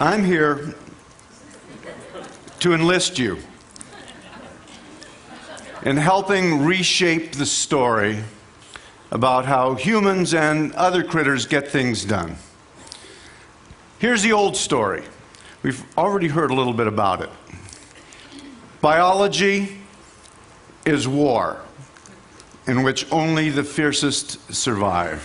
I'm here to enlist you in helping reshape the story about how humans and other critters get things done. Here's the old story. We've already heard a little bit about it. Biology is war, in which only the fiercest survive.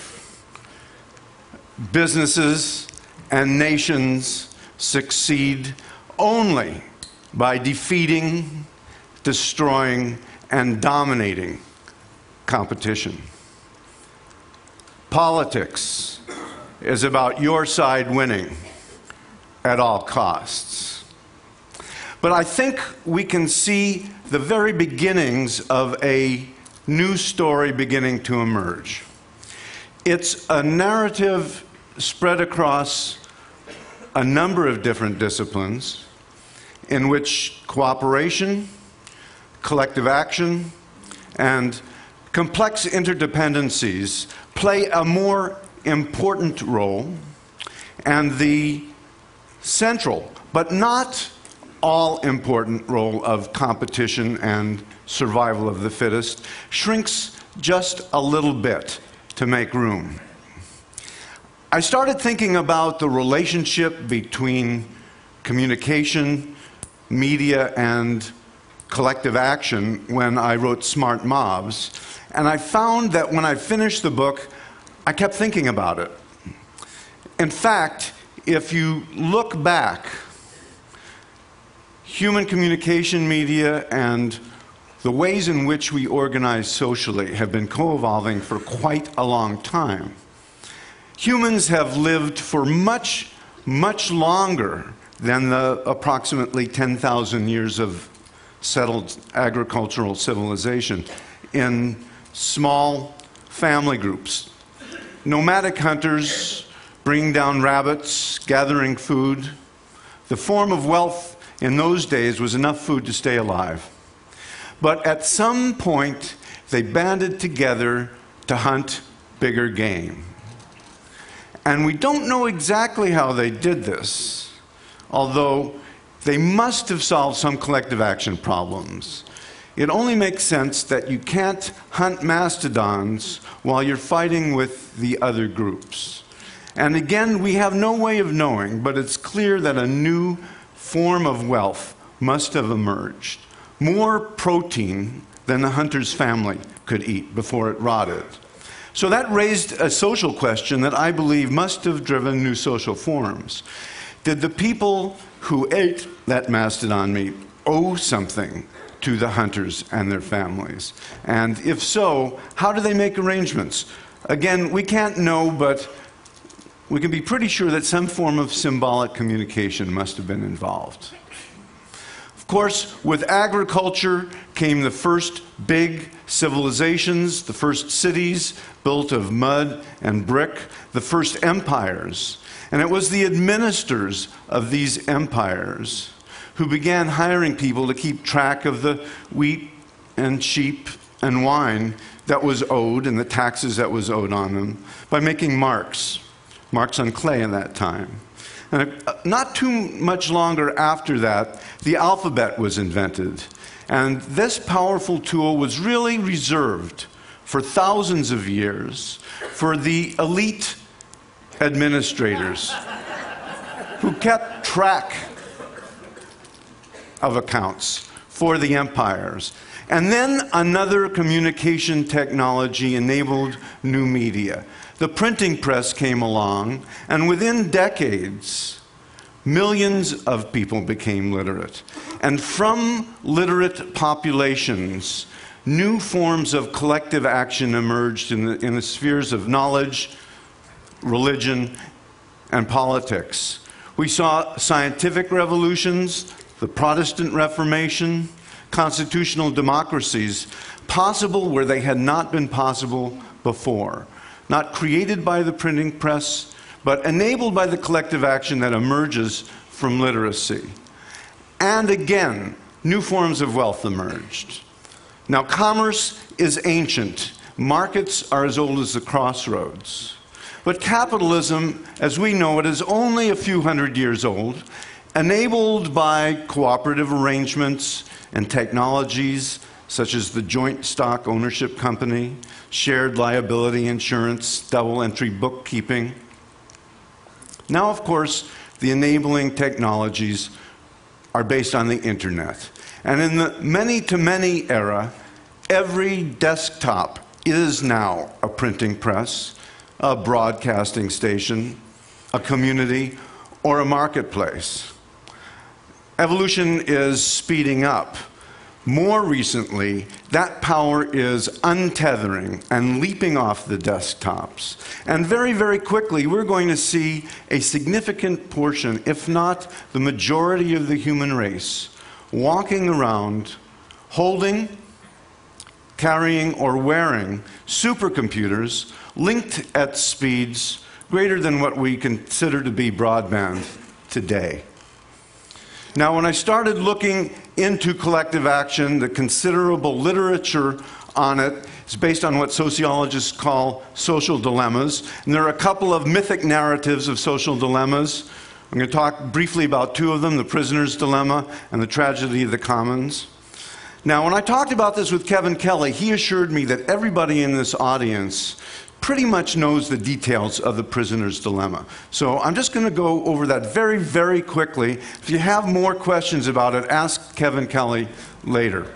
Businesses and nations succeed only by defeating, destroying, and dominating competition. Politics is about your side winning at all costs. But I think we can see the very beginnings of a new story beginning to emerge. It's a narrative spread across a number of different disciplines in which cooperation, collective action, and complex interdependencies play a more important role, and the central, but not all-important role of competition and survival of the fittest shrinks just a little bit to make room. I started thinking about the relationship between communication, media, and collective action when I wrote Smart Mobs, and I found that when I finished the book, I kept thinking about it. In fact, if you look back, human communication, media, and the ways in which we organize socially have been co-evolving for quite a long time. Humans have lived for much, much longer than the approximately 10,000 years of settled agricultural civilization in small family groups. Nomadic hunters bringing down rabbits, gathering food. The form of wealth in those days was enough food to stay alive. But at some point, they banded together to hunt bigger game. And we don't know exactly how they did this, although they must have solved some collective action problems. It only makes sense that you can't hunt mastodons while you're fighting with the other groups. And again, we have no way of knowing, but it's clear that a new form of wealth must have emerged. More protein than the hunter's family could eat before it rotted. So that raised a social question that I believe must have driven new social forms. Did the people who ate that mastodon meat owe something to the hunters and their families? And if so, how do they make arrangements? Again, we can't know, but we can be pretty sure that some form of symbolic communication must have been involved. Of course, with agriculture came the first big civilizations, the first cities built of mud and brick, the first empires. And it was the administrators of these empires who began hiring people to keep track of the wheat and sheep and wine that was owed and the taxes that was owed on them by making marks on clay at that time. And not too much longer after that, the alphabet was invented. And this powerful tool was really reserved for thousands of years for the elite administrators who kept track of accounts for the empires. And then another communication technology enabled new media. The printing press came along, and within decades, millions of people became literate. And from literate populations, new forms of collective action emerged in the spheres of knowledge, religion, and politics. We saw scientific revolutions, the Protestant Reformation, constitutional democracies possible where they had not been possible before. Not created by the printing press, but enabled by the collective action that emerges from literacy. And again, new forms of wealth emerged. Now, commerce is ancient. Markets are as old as the crossroads. But capitalism, as we know it, is only a few hundred years old, enabled by cooperative arrangements and technologies such as the joint stock ownership company, shared liability insurance, double-entry bookkeeping. Now, of course, the enabling technologies are based on the internet. And in the many-to-many era, every desktop is now a printing press, a broadcasting station, a community, or a marketplace. Evolution is speeding up. More recently, that power is untethering and leaping off the desktops. And very, very quickly, we're going to see a significant portion, if not the majority of the human race, walking around, holding, carrying, or wearing supercomputers linked at speeds greater than what we consider to be broadband today. Now, when I started looking into collective action, the considerable literature on it is based on what sociologists call social dilemmas. And there are a couple of mythic narratives of social dilemmas. I'm going to talk briefly about two of them, the prisoner's dilemma and the tragedy of the commons. Now, when I talked about this with Kevin Kelly, he assured me that everybody in this audience pretty much knows the details of the prisoner's dilemma. So I'm just going to go over that very, very quickly. If you have more questions about it, ask Kevin Kelly later.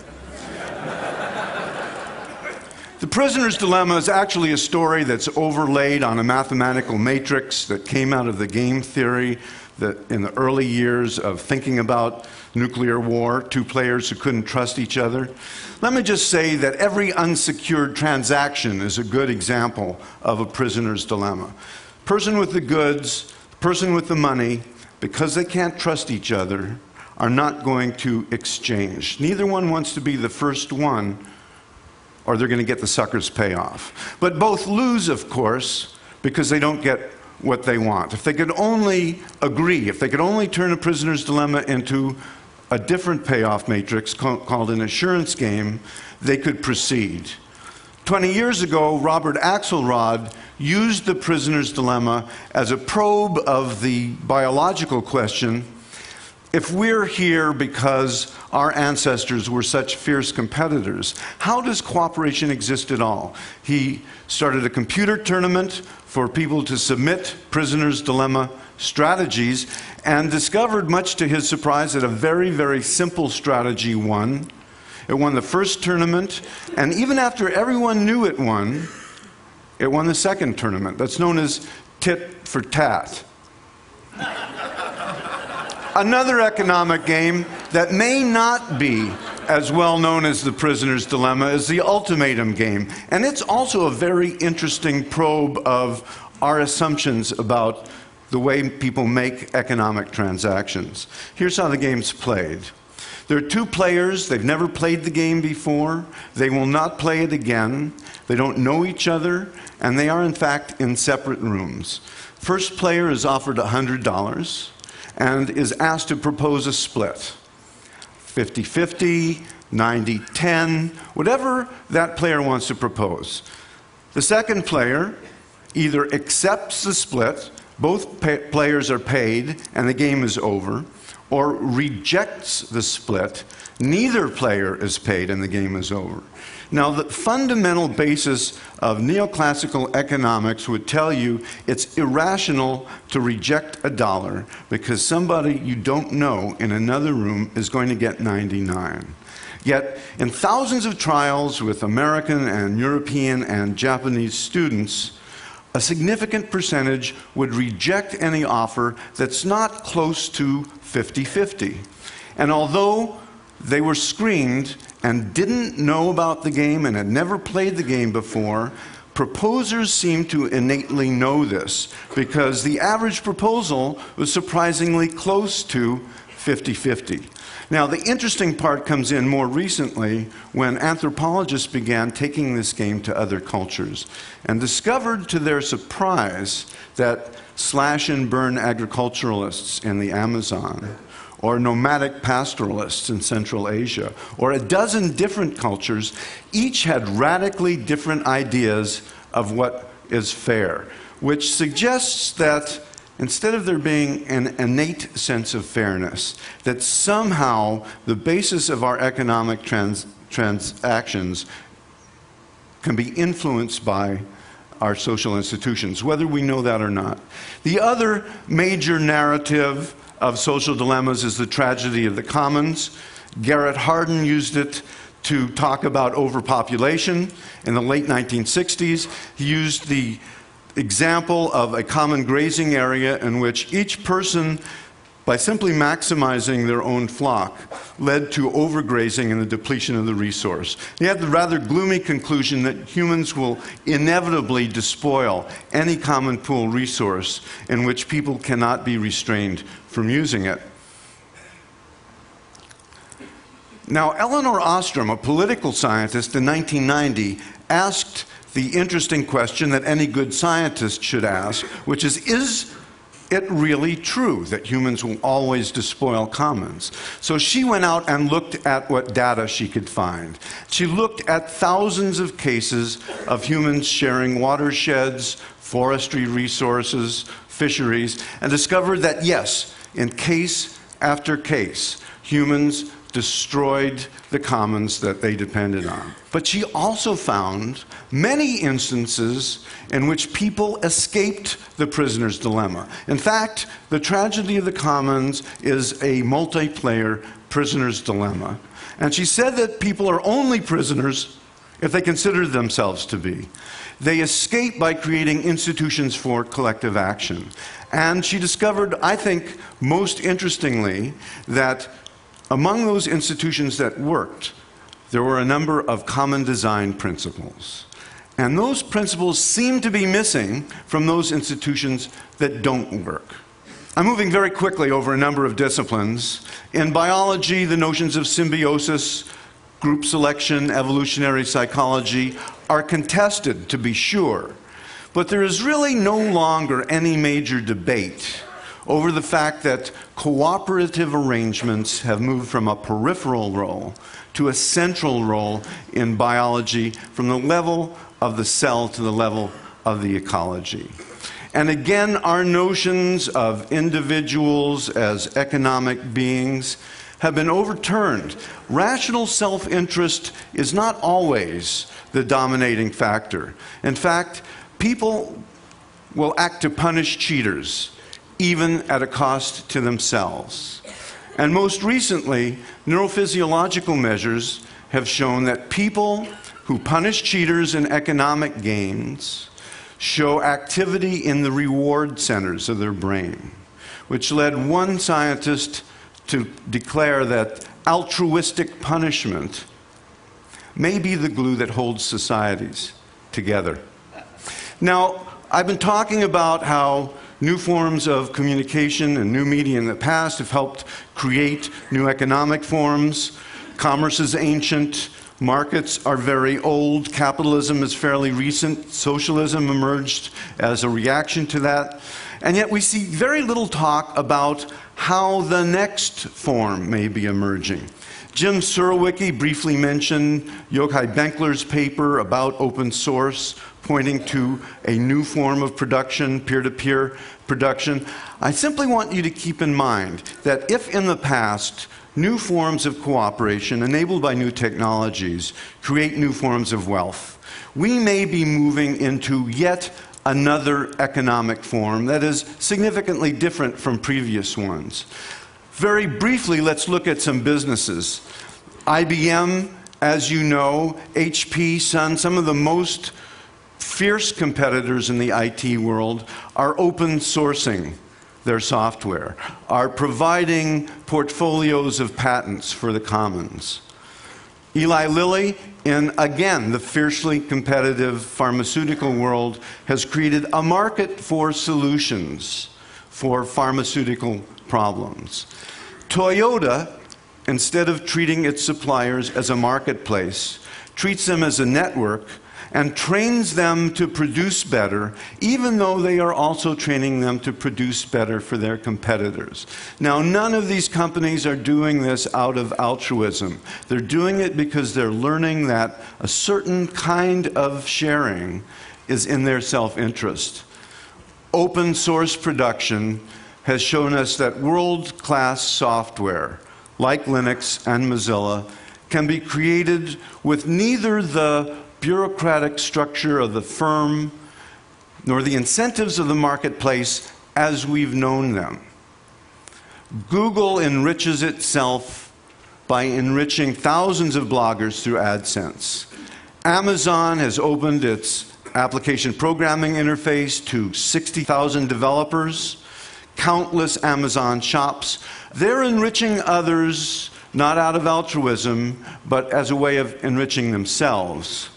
The prisoner's dilemma is actually a story that's overlaid on a mathematical matrix that came out of the game theory that in the early years of thinking about nuclear war, two players who couldn't trust each other. Let me just say that every unsecured transaction is a good example of a prisoner's dilemma. Person with the goods, person with the money, because they can't trust each other, are not going to exchange. Neither one wants to be the first one, or they're going to get the sucker's payoff. But both lose, of course, because they don't get what they want. If they could only agree, if they could only turn a prisoner's dilemma into a different payoff matrix called an assurance game, they could proceed. 20 years ago, Robert Axelrod used the prisoner's dilemma as a probe of the biological question: if we're here because our ancestors were such fierce competitors, how does cooperation exist at all? He started a computer tournament for people to submit prisoner's dilemma strategies and discovered, much to his surprise, that a very, very simple strategy won. It won the first tournament, and even after everyone knew it won the second tournament. That's known as tit for tat. Another economic game that may not be as well known as the prisoner's dilemma is the ultimatum game. And it's also a very interesting probe of our assumptions about the way people make economic transactions. Here's how the game's played. There are two players. They've never played the game before. They will not play it again. They don't know each other, and they are, in fact, in separate rooms. First player is offered $100 and is asked to propose a split. 50-50, 90-10, whatever that player wants to propose. The second player either accepts the split, both players are paid, and the game is over, or rejects the split, neither player is paid, and the game is over. Now, the fundamental basis of neoclassical economics would tell you it's irrational to reject a dollar because somebody you don't know in another room is going to get 99. Yet, in thousands of trials with American and European and Japanese students, a significant percentage would reject any offer that's not close to 50-50. And although they were screened and didn't know about the game and had never played the game before, proposers seem to innately know this because the average proposal was surprisingly close to 50-50. Now, the interesting part comes in more recently when anthropologists began taking this game to other cultures and discovered to their surprise that slash and burn agriculturalists in the Amazon, or nomadic pastoralists in Central Asia, or a dozen different cultures, each had radically different ideas of what is fair, which suggests that instead of there being an innate sense of fairness, that somehow the basis of our economic transactions can be influenced by our social institutions, whether we know that or not. The other major narrative of social dilemmas is the tragedy of the commons. Garrett Hardin used it to talk about overpopulation in the late 1960s. He used the example of a common grazing area in which each person, by simply maximizing their own flock, led to overgrazing and the depletion of the resource. He had the rather gloomy conclusion that humans will inevitably despoil any common pool resource in which people cannot be restrained from using it. Now, Elinor Ostrom, a political scientist in 1990, asked the interesting question that any good scientist should ask, which is it really true that humans will always despoil commons? So she went out and looked at what data she could find. She looked at thousands of cases of humans sharing watersheds, forestry resources, fisheries, and discovered that yes, in case after case, humans destroyed the commons that they depended on. But she also found many instances in which people escaped the prisoner's dilemma. In fact, the tragedy of the commons is a multiplayer prisoner's dilemma. And she said that people are only prisoners if they consider themselves to be. They escape by creating institutions for collective action. And she discovered, I think, most interestingly, that among those institutions that worked, there were a number of common design principles. And those principles seem to be missing from those institutions that don't work. I'm moving very quickly over a number of disciplines. In biology, the notions of symbiosis, group selection, evolutionary psychology are contested, to be sure. But there is really no longer any major debate over the fact that cooperative arrangements have moved from a peripheral role to a central role in biology, from the level of the cell to the level of the ecology. And again, our notions of individuals as economic beings have been overturned. Rational self-interest is not always the dominating factor. In fact, people will act to punish cheaters, even at a cost to themselves. And most recently, neurophysiological measures have shown that people who punish cheaters in economic games show activity in the reward centers of their brain, which led one scientist to declare that altruistic punishment may be the glue that holds societies together. Now, I've been talking about how new forms of communication and new media in the past have helped create new economic forms. Commerce is ancient. Markets are very old. Capitalism is fairly recent. Socialism emerged as a reaction to that. And yet we see very little talk about how the next form may be emerging. Jim Surowiecki briefly mentioned Yochai Benkler's paper about open source, pointing to a new form of production, peer-to-peer production. I simply want you to keep in mind that if in the past new forms of cooperation enabled by new technologies create new forms of wealth, we may be moving into yet another economic form that is significantly different from previous ones. Very briefly, let's look at some businesses. IBM, as you know, HP, Sun, some of the most fierce competitors in the IT world are open sourcing their software, are providing portfolios of patents for the commons. Eli Lilly, in, again, the fiercely competitive pharmaceutical world, has created a market for solutions for pharmaceutical problems. Toyota, instead of treating its suppliers as a marketplace, treats them as a network and trains them to produce better, even though they are also training them to produce better for their competitors. Now, none of these companies are doing this out of altruism. They're doing it because they're learning that a certain kind of sharing is in their self-interest. Open source production has shown us that world-class software, like Linux and Mozilla, can be created with neither the bureaucratic structure of the firm nor the incentives of the marketplace as we've known them. Google enriches itself by enriching thousands of bloggers through AdSense. Amazon has opened its application programming interface to 60,000 developers. Countless Amazon shops. They're enriching others not out of altruism, but as a way of enriching themselves.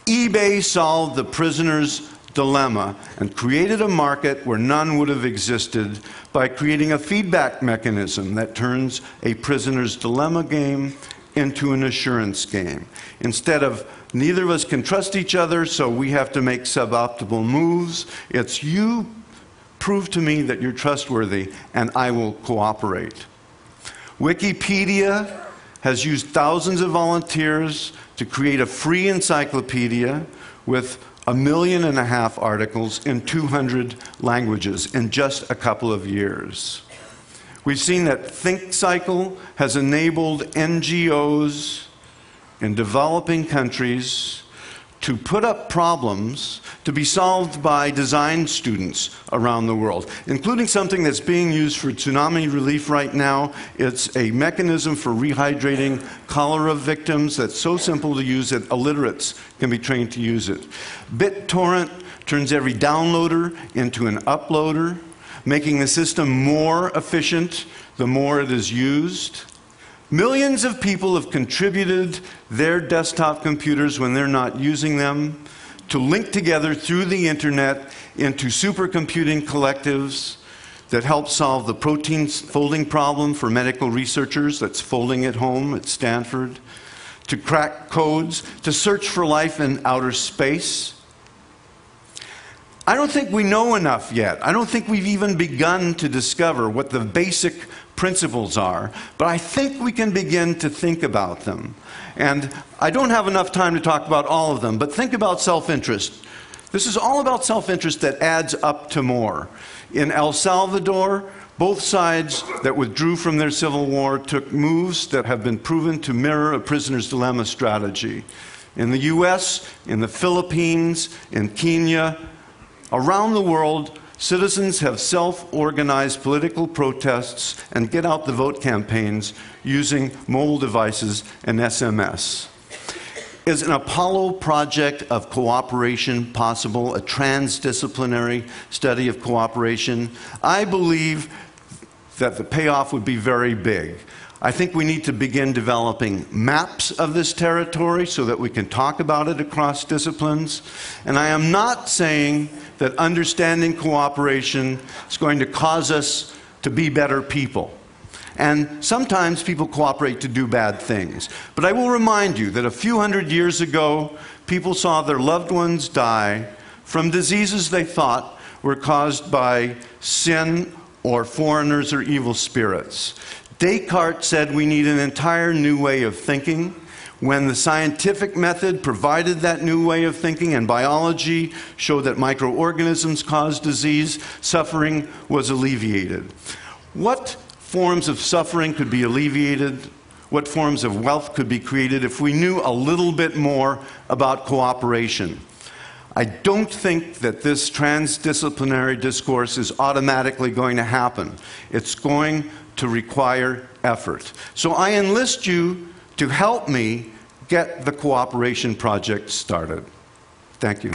eBay solved the prisoner's dilemma and created a market where none would have existed by creating a feedback mechanism that turns a prisoner's dilemma game into an assurance game. Instead of neither of us can trust each other, so we have to make suboptimal moves, it's you prove to me that you're trustworthy and I will cooperate. Wikipedia has used thousands of volunteers to create a free encyclopedia with 1.5 million articles in 200 languages in just a couple of years. We've seen that ThinkCycle has enabled NGOs in developing countries to put up problems to be solved by design students around the world, including something that's being used for tsunami relief right now. It's a mechanism for rehydrating cholera victims that's so simple to use that illiterates can be trained to use it. BitTorrent turns every downloader into an uploader, making the system more efficient the more it is used. Millions of people have contributed their desktop computers when they're not using them to link together through the internet into supercomputing collectives that help solve the protein folding problem for medical researchers that's folding at home at Stanford, to crack codes, to search for life in outer space. I don't think we know enough yet. I don't think we've even begun to discover what the basic principles are, but I think we can begin to think about them. And I don't have enough time to talk about all of them, but think about self-interest. This is all about self-interest that adds up to more. In El Salvador, both sides that withdrew from their civil war took moves that have been proven to mirror a prisoner's dilemma strategy. In the US, in the Philippines, in Kenya, around the world, citizens have self-organized political protests and get-out-the-vote campaigns using mobile devices and SMS. Is an Apollo project of cooperation possible, a transdisciplinary study of cooperation? I believe that the payoff would be very big. I think we need to begin developing maps of this territory so that we can talk about it across disciplines. And I am not saying that understanding cooperation is going to cause us to be better people. And sometimes people cooperate to do bad things. But I will remind you that a few hundred years ago, people saw their loved ones die from diseases they thought were caused by sin or foreigners or evil spirits. Descartes said we need an entire new way of thinking. When the scientific method provided that new way of thinking and biology showed that microorganisms cause disease, suffering was alleviated. What forms of suffering could be alleviated? What forms of wealth could be created if we knew a little bit more about cooperation? I don't think that this transdisciplinary discourse is automatically going to happen. It's going to require effort. So I enlist you to help me get the cooperation project started. Thank you.